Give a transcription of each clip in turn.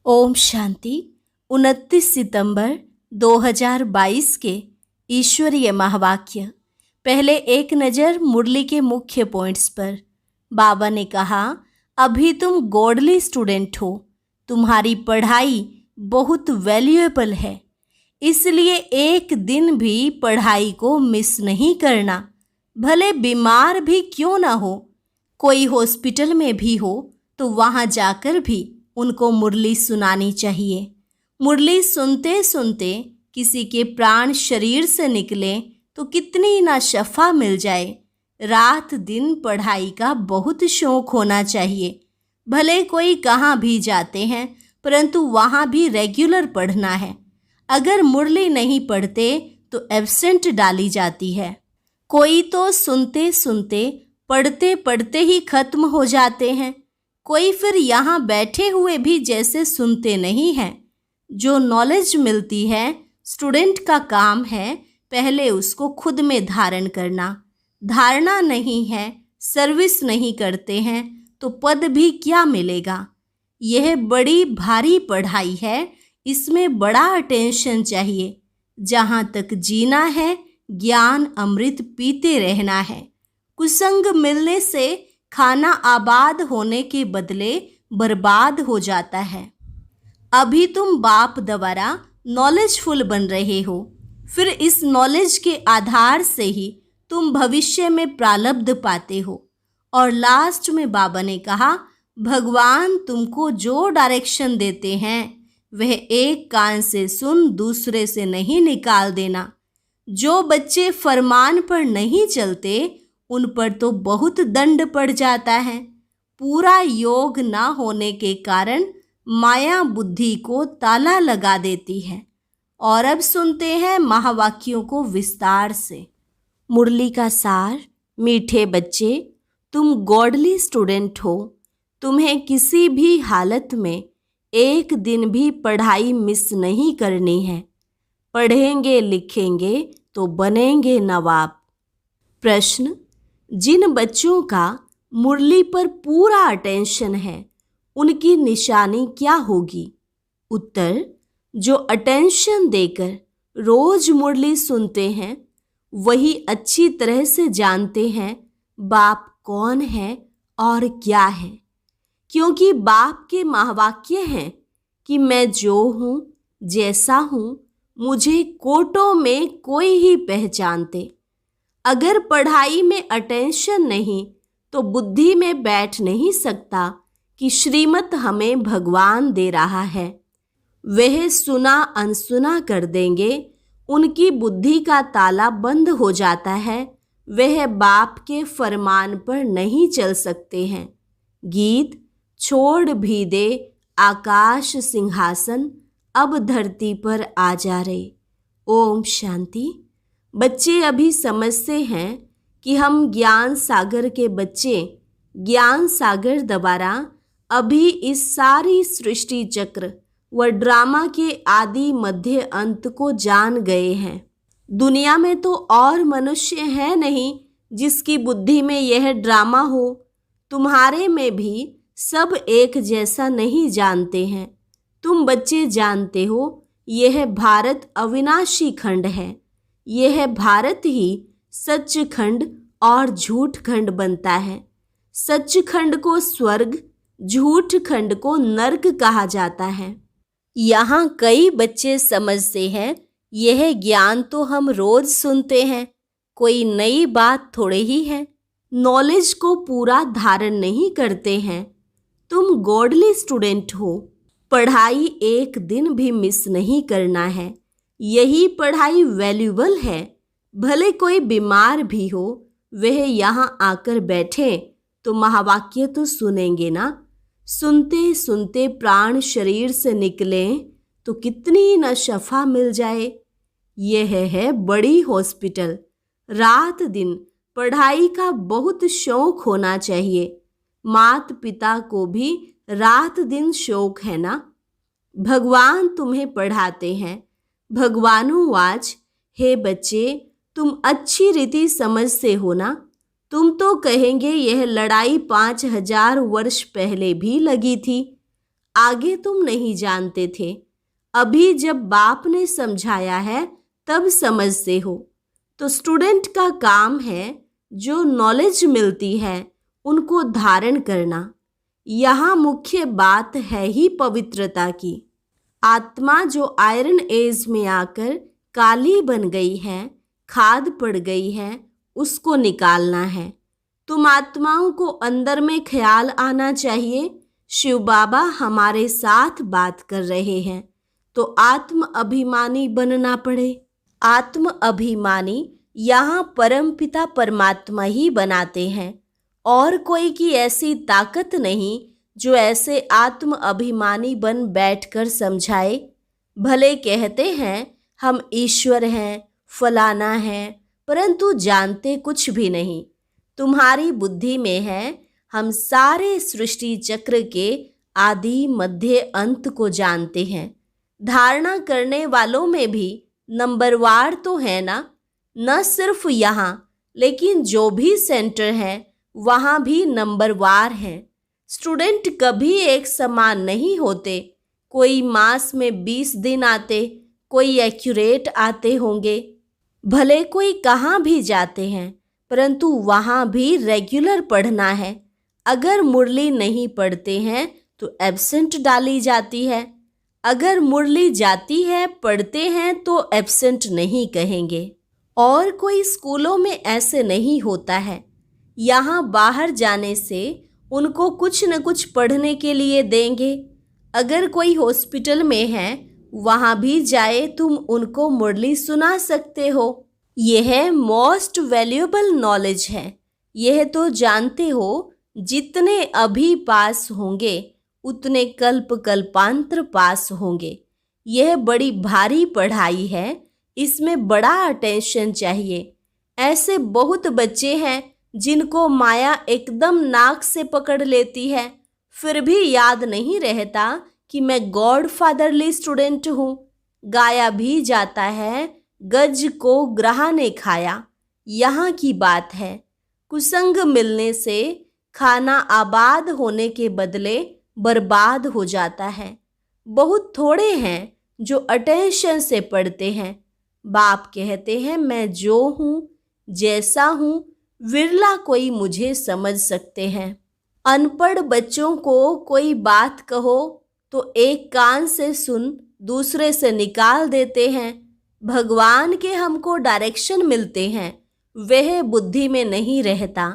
ओम शांति। 29 सितंबर 2022 के ईश्वरीय महावाक्य। पहले एक नज़र मुरली के मुख्य पॉइंट्स पर। बाबा ने कहा, अभी तुम गॉडली स्टूडेंट हो, तुम्हारी पढ़ाई बहुत वैल्यूएबल है, इसलिए एक दिन भी पढ़ाई को मिस नहीं करना। भले बीमार भी क्यों ना हो, कोई हॉस्पिटल में भी हो तो वहाँ जाकर भी उनको मुरली सुनानी चाहिए। मुरली सुनते सुनते किसी के प्राण शरीर से निकले तो कितनी ना शफा मिल जाए। रात दिन पढ़ाई का बहुत शौक होना चाहिए। भले कोई कहाँ भी जाते हैं, परंतु वहाँ भी रेगुलर पढ़ना है। अगर मुरली नहीं पढ़ते तो एब्सेंट डाली जाती है। कोई तो सुनते सुनते पढ़ते पढ़ते ही खत्म हो जाते हैं, कोई फिर यहाँ बैठे हुए भी जैसे सुनते नहीं हैं। जो नॉलेज मिलती है, स्टूडेंट का काम है पहले उसको खुद में धारण करना। धारणा नहीं है, सर्विस नहीं करते हैं तो पद भी क्या मिलेगा। यह बड़ी भारी पढ़ाई है, इसमें बड़ा अटेंशन चाहिए। जहाँ तक जीना है, ज्ञान अमृत पीते रहना है। कुसंग मिलने से खाना आबाद होने के बदले बर्बाद हो जाता है। अभी तुम बाप द्वारा नॉलेजफुल बन रहे हो, फिर इस नॉलेज के आधार से ही तुम भविष्य में प्रारब्ध पाते हो। और लास्ट में बाबा ने कहा, भगवान तुमको जो डायरेक्शन देते हैं वह एक कान से सुन दूसरे से नहीं निकाल देना। जो बच्चे फरमान पर नहीं चलते उन पर तो बहुत दंड पड़ जाता है। पूरा योग ना होने के कारण माया बुद्धि को ताला लगा देती है। और अब सुनते हैं महावाक्यों को विस्तार से। मुरली का सार। मीठे बच्चे, तुम गॉडली स्टूडेंट हो, तुम्हें किसी भी हालत में एक दिन भी पढ़ाई मिस नहीं करनी है। पढ़ेंगे लिखेंगे तो बनेंगे नवाब। प्रश्न, जिन बच्चों का मुरली पर पूरा अटेंशन है उनकी निशानी क्या होगी? उत्तर, जो अटेंशन देकर रोज मुरली सुनते हैं वही अच्छी तरह से जानते हैं बाप कौन है और क्या है। क्योंकि बाप के महावाक्य हैं कि मैं जो हूँ, जैसा हूँ, मुझे कोटों में कोई ही पहचानते। अगर पढ़ाई में अटेंशन नहीं तो बुद्धि में बैठ नहीं सकता कि श्रीमत हमें भगवान दे रहा है। वह सुना अनसुना कर देंगे, उनकी बुद्धि का ताला बंद हो जाता है। वह बाप के फरमान पर नहीं चल सकते हैं। गीत, छोड़ भी दे आकाश सिंहासन, अब धरती पर आ जा रे। ओम शांति। बच्चे अभी समझते हैं कि हम ज्ञान सागर के बच्चे ज्ञान सागर द्वारा अभी इस सारी सृष्टि चक्र व ड्रामा के आदि मध्य अंत को जान गए हैं। दुनिया में तो और मनुष्य है नहीं जिसकी बुद्धि में यह ड्रामा हो। तुम्हारे में भी सब एक जैसा नहीं जानते हैं। तुम बच्चे जानते हो यह भारत अविनाशी खंड है। यह भारत ही सच्चखंड और झूठ खंड बनता है। सच्चखंड को स्वर्ग, झूठ खंड को नर्क कहा जाता है। यहाँ कई बच्चे समझते हैं यह ज्ञान तो हम रोज सुनते हैं, कोई नई बात थोड़े ही है। नॉलेज को पूरा धारण नहीं करते हैं। तुम गॉडली स्टूडेंट हो, पढ़ाई एक दिन भी मिस नहीं करना है। यही पढ़ाई वैल्यूबल है। भले कोई बीमार भी हो, वह यहाँ आकर बैठे तो महावाक्य तो सुनेंगे ना। सुनते सुनते प्राण शरीर से निकले तो कितनी न शफा मिल जाए। यह है बड़ी हॉस्पिटल। रात दिन पढ़ाई का बहुत शौक होना चाहिए। माता पिता को भी रात दिन शौक है ना। भगवान तुम्हें पढ़ाते हैं। भगवानुवाच, हे बच्चे, तुम अच्छी रीति समझते हो ना। तुम तो कहेंगे यह लड़ाई 5000 वर्ष पहले भी लगी थी। आगे तुम नहीं जानते थे, अभी जब बाप ने समझाया है तब समझते हो। तो स्टूडेंट का काम है जो नॉलेज मिलती है उनको धारण करना। यहाँ मुख्य बात है ही पवित्रता की। आत्मा जो आयरन एज में आकर काली बन गई है, खाद पड़ गई है, उसको निकालना है। तुम आत्माओं को अंदर में ख्याल आना चाहिए, शिव बाबा हमारे साथ बात कर रहे हैं, तो आत्म अभिमानी बनना पड़े। आत्म अभिमानी यहाँ परमपिता परमात्मा ही बनाते हैं, और कोई की ऐसी ताकत नहीं जो ऐसे आत्म अभिमानी बन बैठकर समझाए। भले कहते हैं हम ईश्वर हैं, फलाना है, परंतु जानते कुछ भी नहीं। तुम्हारी बुद्धि में है हम सारे सृष्टि चक्र के आदि मध्य अंत को जानते हैं। धारणा करने वालों में भी नंबरवार तो है ना, न सिर्फ यहाँ लेकिन जो भी सेंटर है वहाँ भी नंबरवार हैं। स्टूडेंट कभी एक समान नहीं होते, कोई मास में 20 दिन आते, कोई एक्यूरेट आते होंगे। भले कोई कहाँ भी जाते हैं, परंतु वहाँ भी रेगुलर पढ़ना है। अगर मुरली नहीं पढ़ते हैं तो एब्सेंट डाली जाती है। अगर मुरली जाती है, पढ़ते हैं तो एब्सेंट नहीं कहेंगे। और कोई स्कूलों में ऐसे नहीं होता है। यहाँ बाहर जाने से उनको कुछ न कुछ पढ़ने के लिए देंगे। अगर कोई हॉस्पिटल में है, वहाँ भी जाए तुम उनको मुरली सुना सकते हो। यह मोस्ट वैल्यूएबल नॉलेज है। यह तो जानते हो जितने अभी पास होंगे उतने कल्प कल्पांतर पास होंगे। यह बड़ी भारी पढ़ाई है, इसमें बड़ा अटेंशन चाहिए। ऐसे बहुत बच्चे हैं जिनको माया एकदम नाक से पकड़ लेती है, फिर भी याद नहीं रहता कि मैं गॉड फादरली स्टूडेंट हूँ। गाया भी जाता है, गज को ग्राह ने खाया, यहाँ की बात है। कुसंग मिलने से खाना आबाद होने के बदले बर्बाद हो जाता है। बहुत थोड़े हैं जो अटेंशन से पढ़ते हैं। बाप कहते हैं मैं जो हूँ, जैसा हूँ, विरला कोई मुझे समझ सकते हैं। अनपढ़ बच्चों को कोई बात कहो तो एक कान से सुन दूसरे से निकाल देते हैं। भगवान के हमको डायरेक्शन मिलते हैं, वह बुद्धि में नहीं रहता।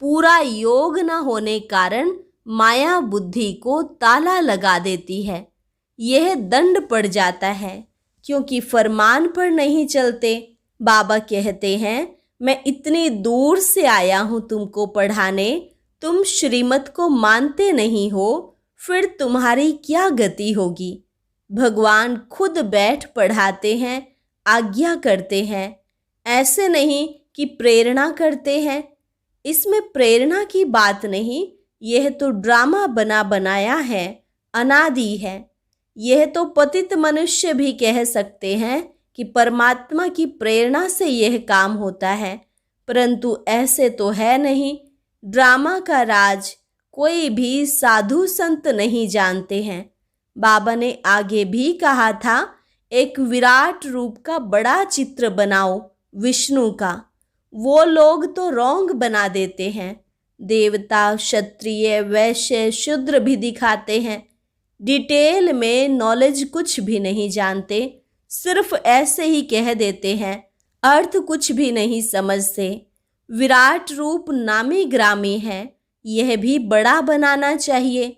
पूरा योग न होने कारण माया बुद्धि को ताला लगा देती है। यह दंड पड़ जाता है क्योंकि फरमान पर नहीं चलते। बाबा कहते हैं मैं इतनी दूर से आया हूँ तुमको पढ़ाने, तुम श्रीमत को मानते नहीं हो, फिर तुम्हारी क्या गति होगी। भगवान खुद बैठ पढ़ाते हैं, आज्ञा करते हैं, ऐसे नहीं कि प्रेरणा करते हैं। इसमें प्रेरणा की बात नहीं, यह तो ड्रामा बना बनाया है, अनादि है। यह तो पतित मनुष्य भी कह सकते हैं कि परमात्मा की प्रेरणा से यह काम होता है, परंतु ऐसे तो है नहीं। ड्रामा का राज कोई भी साधु संत नहीं जानते हैं। बाबा ने आगे भी कहा था एक विराट रूप का बड़ा चित्र बनाओ विष्णु का। वो लोग तो रोंग बना देते हैं। देवता, क्षत्रिय, वैश्य, शूद्र भी दिखाते हैं। डिटेल में नॉलेज कुछ भी नहीं जानते, सिर्फ ऐसे ही कह देते हैं, अर्थ कुछ भी नहीं समझते। विराट रूप नामी ग्रामी है, यह भी बड़ा बनाना चाहिए।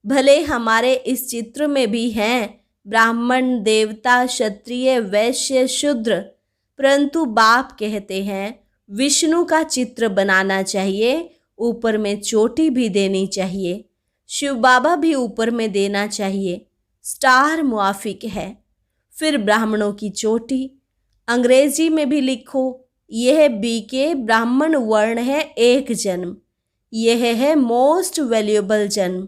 भले हमारे इस चित्र में भी हैं ब्राह्मण, देवता, क्षत्रिय, वैश्य, शूद्र, परंतु बाप कहते हैं विष्णु का चित्र बनाना चाहिए, ऊपर में चोटी भी देनी चाहिए। शिव बाबा भी ऊपर में देना चाहिए, स्टार मुआफिक है। फिर ब्राह्मणों की चोटी अंग्रेजी में भी लिखो। यह बीके ब्राह्मण वर्ण है, एक जन्म। यह है मोस्ट वैल्यूएबल जन्म।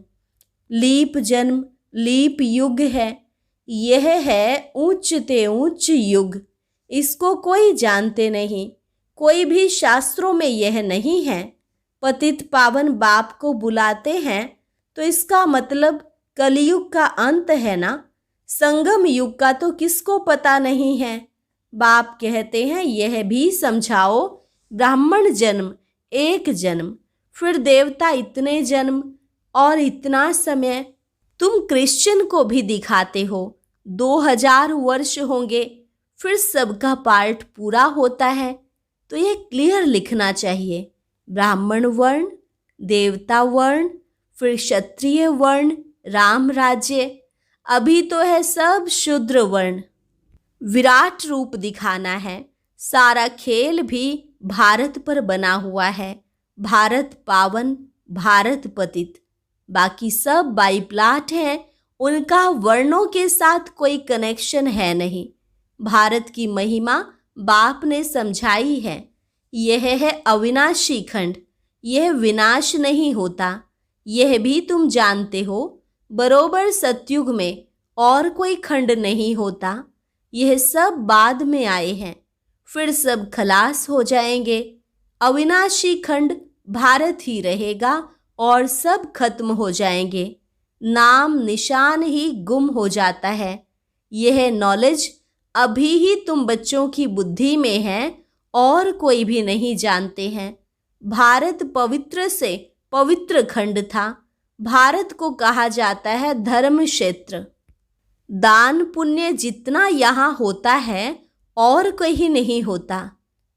लीप जन्म, लीप युग है। यह है ऊंचते ऊंच युग। इसको कोई जानते नहीं, कोई भी शास्त्रों में यह नहीं है। पतित पावन बाप को बुलाते हैं तो इसका मतलब कलयुग का अंत है ना, संगम युग का तो किसको पता नहीं है। बाप कहते हैं यह भी समझाओ, ब्राह्मण जन्म एक जन्म, फिर देवता इतने जन्म और इतना समय। तुम क्रिश्चियन को भी दिखाते हो 2000 वर्ष होंगे, फिर सबका पार्ट पूरा होता है। तो ये क्लियर लिखना चाहिए, ब्राह्मण वर्ण, देवता वर्ण, फिर क्षत्रिय वर्ण, राम राज्य, अभी तो है सब शूद्र वर्ण। विराट रूप दिखाना है। सारा खेल भी भारत पर बना हुआ है, भारत पावन, भारत पतित। बाकी सब बाईप्लाट हैं, उनका वर्णों के साथ कोई कनेक्शन है नहीं। भारत की महिमा बाप ने समझाई है। यह है अविनाशी खंड, यह विनाश नहीं होता। यह भी तुम जानते हो, बरोबर सतयुग में और कोई खंड नहीं होता। यह सब बाद में आए हैं, फिर सब खलास हो जाएंगे। अविनाशी खंड भारत ही रहेगा और सब खत्म हो जाएंगे। नाम निशान ही गुम हो जाता है। यह नॉलेज अभी ही तुम बच्चों की बुद्धि में है और कोई भी नहीं जानते हैं। भारत पवित्र से पवित्र खंड था। भारत को कहा जाता है धर्म क्षेत्र। दान पुण्य जितना यहाँ होता है और कहीं नहीं होता।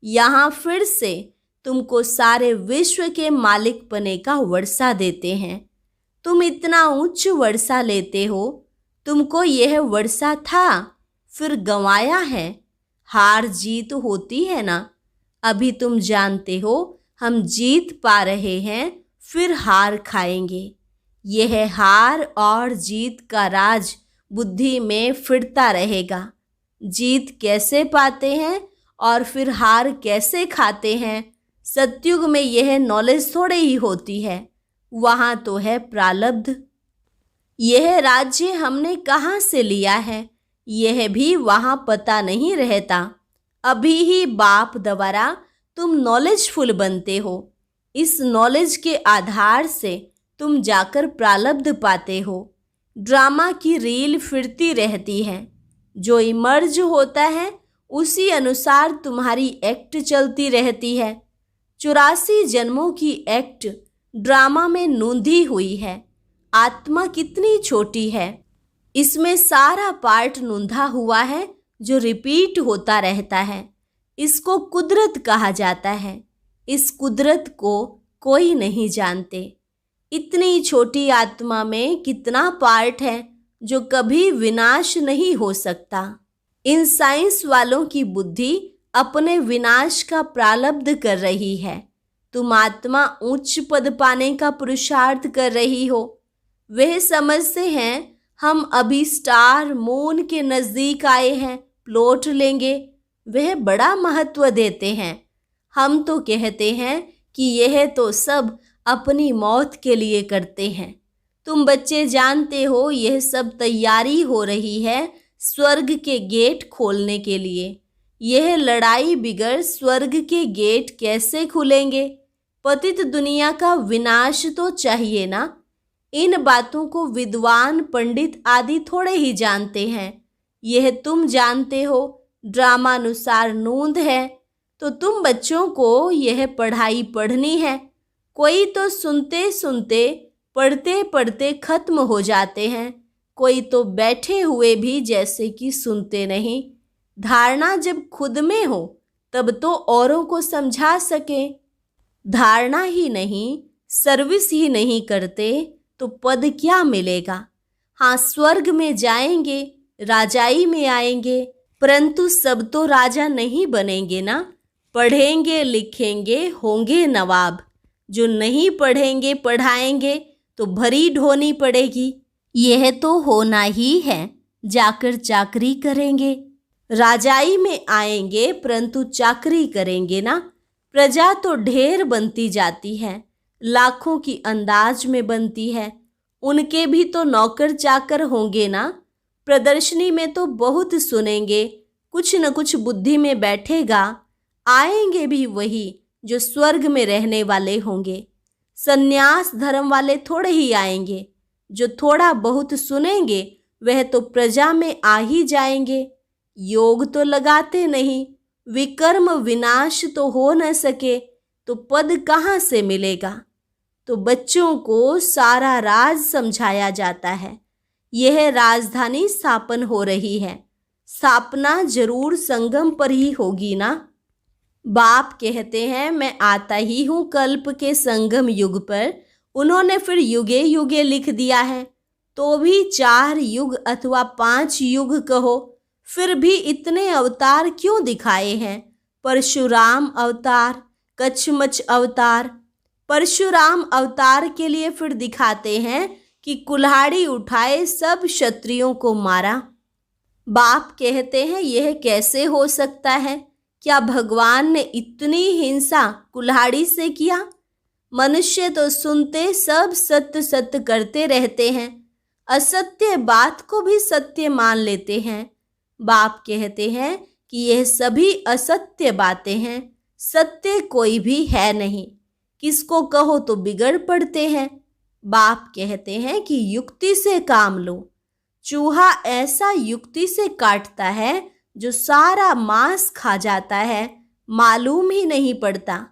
यहाँ फिर से तुमको सारे विश्व के मालिक बने का वर्षा देते हैं। तुम इतना उच्च वर्षा लेते हो, तुमको यह वर्षा था फिर गंवाया है। हार जीत होती है ना, अभी तुम जानते हो हम जीत पा रहे हैं, फिर हार खाएंगे। यह हार और जीत का राज बुद्धि में फिरता रहेगा। जीत कैसे पाते हैं और फिर हार कैसे खाते हैं, सतयुग में यह नॉलेज थोड़े ही होती है। वहाँ तो है प्रारब्ध। यह राज्य हमने कहाँ से लिया है, यह भी वहाँ पता नहीं रहता। अभी ही बाप द्वारा तुम नॉलेजफुल बनते हो। इस नॉलेज के आधार से तुम जाकर प्रारब्ध पाते हो। ड्रामा की रील फिरती रहती है, जो इमर्ज होता है उसी अनुसार तुम्हारी एक्ट चलती रहती है। 84 जन्मों की एक्ट ड्रामा में नूंधी हुई है। आत्मा कितनी छोटी है, इसमें सारा पार्ट नूंधा हुआ है जो रिपीट होता रहता है। इसको कुदरत कहा जाता है। इस कुदरत को कोई नहीं जानते। इतनी छोटी आत्मा में कितना पार्ट है जो कभी विनाश नहीं हो सकता। इन साइंस वालों की बुद्धि अपने विनाश का प्रारब्ध कर रही है। तुम आत्मा उच्च पद पाने का पुरुषार्थ कर रही हो। वह समझते हैं हम अभी स्टार मून के नज़दीक आए हैं, प्लॉट लेंगे। वह बड़ा महत्व देते हैं। हम तो कहते हैं कि यह तो सब अपनी मौत के लिए करते हैं। तुम बच्चे जानते हो यह सब तैयारी हो रही है स्वर्ग के गेट खोलने के लिए। यह लड़ाई बिगड़ स्वर्ग के गेट कैसे खुलेंगे? पतित दुनिया का विनाश तो चाहिए ना। इन बातों को विद्वान पंडित आदि थोड़े ही जानते हैं। यह तुम जानते हो, ड्रामानुसार नूंद है। तो तुम बच्चों को यह पढ़ाई पढ़नी है। कोई तो सुनते सुनते पढ़ते पढ़ते खत्म हो जाते हैं, कोई तो बैठे हुए भी जैसे कि सुनते नहीं। धारणा जब खुद में हो तब तो औरों को समझा सके। धारणा ही नहीं, सर्विस ही नहीं करते तो पद क्या मिलेगा? हाँ, स्वर्ग में जाएंगे, राजाई में आएंगे, परंतु सब तो राजा नहीं बनेंगे ना। पढ़ेंगे लिखेंगे होंगे नवाब। जो नहीं पढ़ेंगे पढ़ाएंगे तो भरी ढोनी पड़ेगी। यह तो होना ही है, जाकर चाकरी करेंगे। राजाई में आएंगे परंतु चाकरी करेंगे ना। प्रजा तो ढेर बनती जाती है, लाखों की अंदाज में बनती है। उनके भी तो नौकर चाकर होंगे ना। प्रदर्शनी में तो बहुत सुनेंगे, कुछ न कुछ बुद्धि में बैठेगा। आएंगे भी वही जो स्वर्ग में रहने वाले होंगे। सन्यास धर्म वाले थोड़े ही आएंगे। जो थोड़ा बहुत सुनेंगे वह तो प्रजा में आ ही जाएंगे। योग तो लगाते नहीं, विकर्म विनाश तो हो न सके तो पद कहाँ से मिलेगा। तो बच्चों को सारा राज समझाया जाता है। यह राजधानी स्थापन हो रही है, स्थापना जरूर संगम पर ही होगी ना। बाप कहते हैं मैं आता ही हूँ कल्प के संगम युग पर। उन्होंने फिर युगे युगे लिख दिया है, तो भी 4 युग अथवा 5 युग कहो, फिर भी इतने अवतार क्यों दिखाए हैं। परशुराम अवतार, कच्छमच अवतार। परशुराम अवतार के लिए फिर दिखाते हैं कि कुल्हाड़ी उठाए सब क्षत्रियों को मारा। बाप कहते हैं यह कैसे हो सकता है। क्या भगवान ने इतनी हिंसा कुल्हाड़ी से किया। मनुष्य तो सुनते सब सत्य सत्य करते रहते हैं, असत्य बात को भी सत्य मान लेते हैं। बाप कहते हैं कि यह सभी असत्य बातें हैं, सत्य कोई भी है नहीं। किसको कहो तो बिगड़ पड़ते हैं। बाप कहते हैं कि युक्ति से काम लो। चूहा ऐसा युक्ति से काटता है जो सारा मांस खा जाता है, मालूम ही नहीं पड़ता।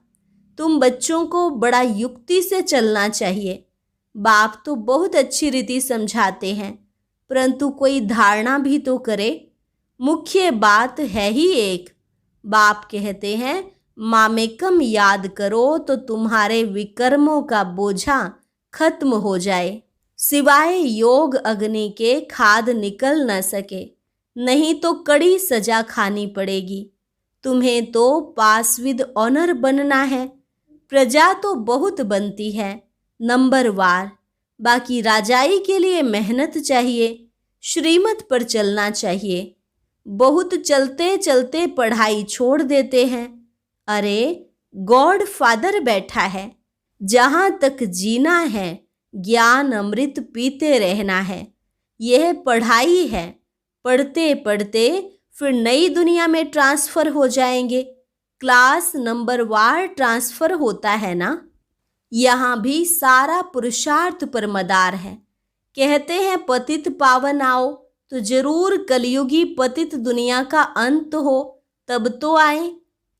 तुम बच्चों को बड़ा युक्ति से चलना चाहिए। बाप तो बहुत अच्छी रीति समझाते हैं, परंतु कोई धारणा भी तो करे। मुख्य बात है ही एक। बाप कहते हैं मामेकम याद करो तो तुम्हारे विकर्मों का बोझा खत्म हो जाए। सिवाय योग अग्नि के खाद निकल न सके, नहीं तो कड़ी सजा खानी पड़ेगी। तुम्हें तो पासविद ऑनर बनना है। प्रजा तो बहुत बनती है नंबरवार, बाकी राजाई के लिए मेहनत चाहिए, श्रीमत पर चलना चाहिए। बहुत चलते चलते पढ़ाई छोड़ देते हैं। अरे गॉड फादर बैठा है, जहाँ तक जीना है ज्ञान अमृत पीते रहना है। यह पढ़ाई है। पढ़ते पढ़ते फिर नई दुनिया में ट्रांसफ़र हो जाएंगे। क्लास नंबरवार ट्रांसफ़र होता है ना। यहाँ भी सारा पुरुषार्थ पर मदार है। कहते हैं पतित पावन आओ, तो जरूर कलयुगी पतित दुनिया का अंत हो तब तो आए।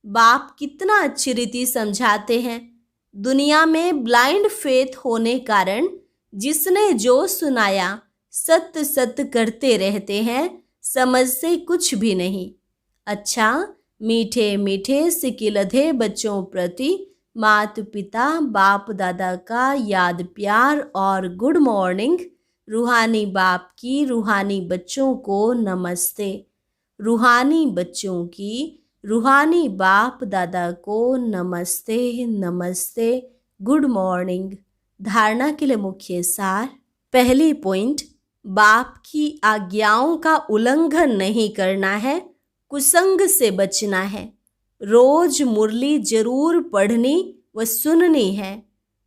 बाप कितना अच्छी रीति समझाते हैं। दुनिया में ब्लाइंड फेथ होने कारण जिसने जो सुनाया सत्य सत्य करते रहते हैं, समझ से कुछ भी नहीं। अच्छा, मीठे मीठे सिकिलधे बच्चों प्रति माता पिता बाप दादा का याद प्यार और गुड मॉर्निंग। रूहानी बाप की रूहानी बच्चों को नमस्ते। रूहानी बच्चों की रूहानी बाप दादा को नमस्ते नमस्ते, गुड मॉर्निंग। धारणा के लिए मुख्य सार। पहली पॉइंट, बाप की आज्ञाओं का उल्लंघन नहीं करना है, कुसंग से बचना है। रोज मुरली जरूर पढ़नी व सुननी है।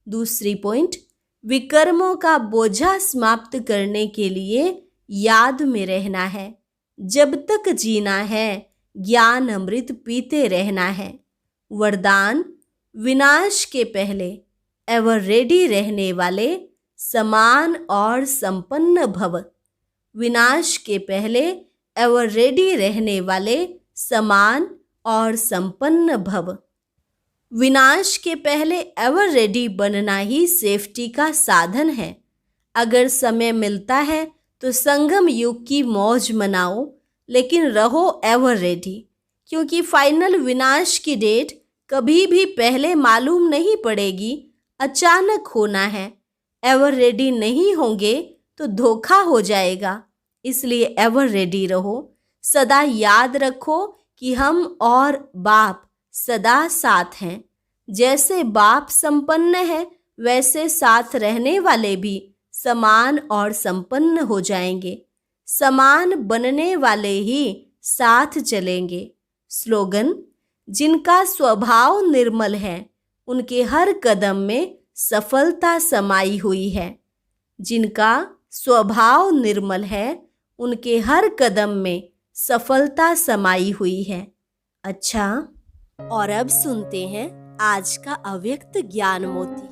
दूसरी पॉइंट, विकर्मों का बोझा समाप्त करने के लिए याद में रहना है। जब तक जीना है ज्ञान अमृत पीते रहना है। वरदान, विनाश के पहले एवर रेडी रहने वाले समान और संपन्न भव। विनाश के पहले एवर रेडी रहने वाले समान और संपन्न भव। विनाश के पहले एवर रेडी बनना ही सेफ्टी का साधन है। अगर समय मिलता है तो संगम युग की मौज मनाओ, लेकिन रहो एवर रेडी, क्योंकि फाइनल विनाश की डेट कभी भी पहले मालूम नहीं पड़ेगी, अचानक होना है। एवर रेडी नहीं होंगे तो धोखा हो जाएगा, इसलिए एवर रेडी रहो। सदा याद रखो कि हम और बाप सदा साथ हैं। जैसे बाप संपन्न है, वैसे साथ रहने वाले भी समान और संपन्न हो जाएंगे। समान बनने वाले ही साथ चलेंगे। स्लोगन, जिनका स्वभाव निर्मल है उनके हर कदम में सफलता समाई हुई है। जिनका स्वभाव निर्मल है उनके हर कदम में सफलता समाई हुई है। अच्छा, और अब सुनते हैं आज का अव्यक्त ज्ञान मोती।